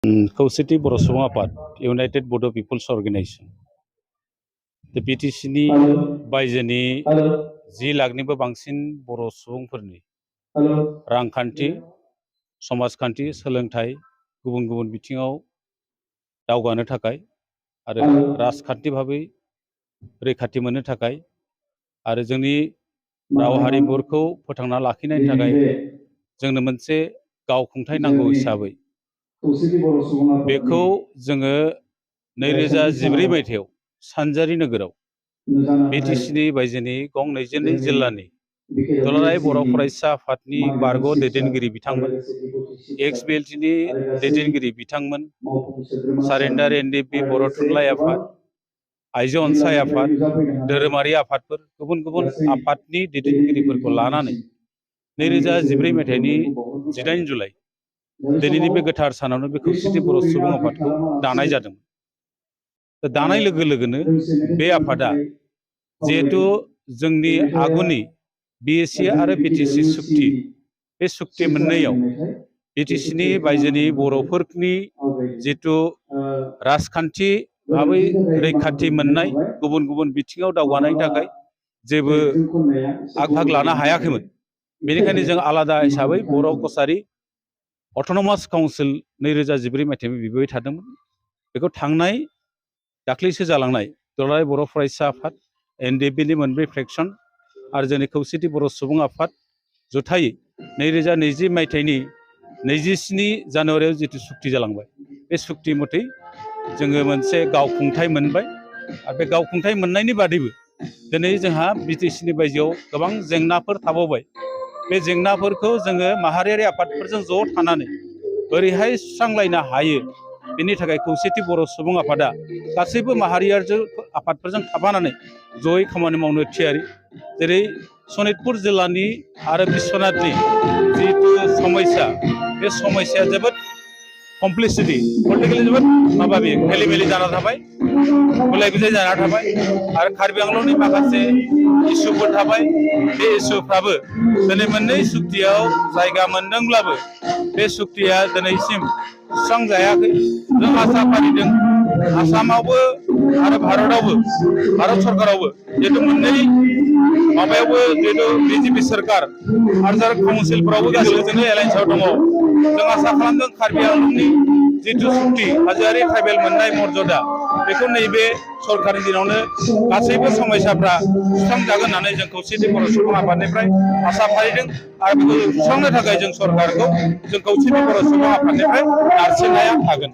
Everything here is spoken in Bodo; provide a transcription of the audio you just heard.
खौसेथि बर' सुबुं आफाद इउनाइटेड बड' पिपल्स अर्गेनाइजेशन बिटिसिनि बायजोनि 10 लाखनिबो बांसिन बर' सुबुंफोरनि रांखान्थि समाजखान्थि सोलोंथाइ गुबुन गुबुन बिथिङाव दावगानो थाखाय आरो राजखान्थि भाबै रैखाथि मोननो थाखाय आरो जोंनि राव हारिमुफोरखौ फोथांना लाखिनायनि थाखाय जोंनो मोनसे गावखुंथाय नांगौ हिसाबै बेखौ जोङो 2014 मायथाइयाव सानजारि नोगोराव बिटिसिनि बायजोनि गं 22 जिल्लानि दुलाराय बर' फरायसा आफादनि बारग' दैदेनगिरि बिथांमोन एक्स-बिएलटिनि दैदेनगिरि बिथांमोन सारेन्डार एनडिएफबि बर' थुनलाइ आफाद आइजो अनसाय आफाद धोरोमारि आफादफोर गुबुन गुबुन आफादनि दैदेनगिरिफोरखौ लानानै 2014 मायथाइनि 18 जुलाइ दिनैनि बे गोथार सानावनो बे खौसेथि बर' सुबुं आफादखौ दानाय जादोंमोन। दानाय लोगो लोगोनो बे आफादा जिहेतु जोंनि आगुनि बिएसि आरो बिटिसि सुक्ति बे सुक्ति मोननैयाव बिटिसिनि बायजोनि बर'फोरनि जितु राजखान्थि भाबै रैखाथि मोननाय गुबुन गुबुन बिथिङाव दावगानायनि थाखाय जेबो आग-भाग लानो हायाखैमोन। बेनिखायनो जों आलादा हिसाबै बर' कसारि अट'नमास काउन्सिल 2014 मायथाइयाव बिबाय थादोंमोन। बेखौ थांनाय दाख्लैसो जालांनाय दुलाराय बर' फरायसा आफाद एनडिएफबिनि मोनब्रै फ्रेक्सन आरो जोंनि खौसेथि बर' सुबुं आफाद जथायै 2020 मायथाइनि 27 जानुवारियाव जितु सुक्ति जालांबाय बे सुक्ति मथै जोङो मोनसे गावखुंथाय मोनबाय आरो बे गावखुंथाय मोननायनि बादैबो दिनै जोंहा बिटिसिनि बायजोआव गोबां जेंनाफोर थाबावबाय। बे जेंनाफोरखौ जोङो माहारियारि आफादफोरजों ज' थानानै बोरैहाय सुस्रांलायनो हायो बेनि थाखाय खौसेथि बर' सुबुं आफादा गासैबो माहारियारि आफादफोरजों थाफानानै जयै खामानि मावनो थियारि। जेरै सनितपुर जिल्लानि आरो बिश्वनाथनि जितु समस्या बे समस्याया जोबोद कमप्लेक्सिटि पलिटिकेलि जोबोद मेले जाना थाबाय गुलाय गुजाय जाना थाबाय आरो कार्बि आंलंनि माखासे इसुफोर थाबाय। बे इसुफ्राबो दिनै मोननै सुक्तियाव जायगा मोनदोंब्लाबो बे सुक्तिया दिनैसिम सुस्रांजायाखै। जों आसा फारिदों आसामावबो आरो भारत सरकारावबो जिहेतु मोननै माबायावबो जिहेतु बिजेपि सोरखार आरो काउन्सिलफोरावबो गासैबो एलायन्सआव दङ। जों आसा खालामदों कार्बि आंलंनि जितु सुक्ति हाजोआरि ट्राइबेल मोननाय मर्यादा बेखौ नैबे सरकारनि दिनावनो गासैबो समस्याफ्रा सुस्रांजागोन होननानै जों खौसेथि बर' सुबुं आफादनिफ्राय आसा फारिदों आरो बेखौ सुस्रांनो थाखाय जों सरकारखौ जों खौसेथि बर' सुबुं आफादनिफ्राय नारसिननाया थागोन।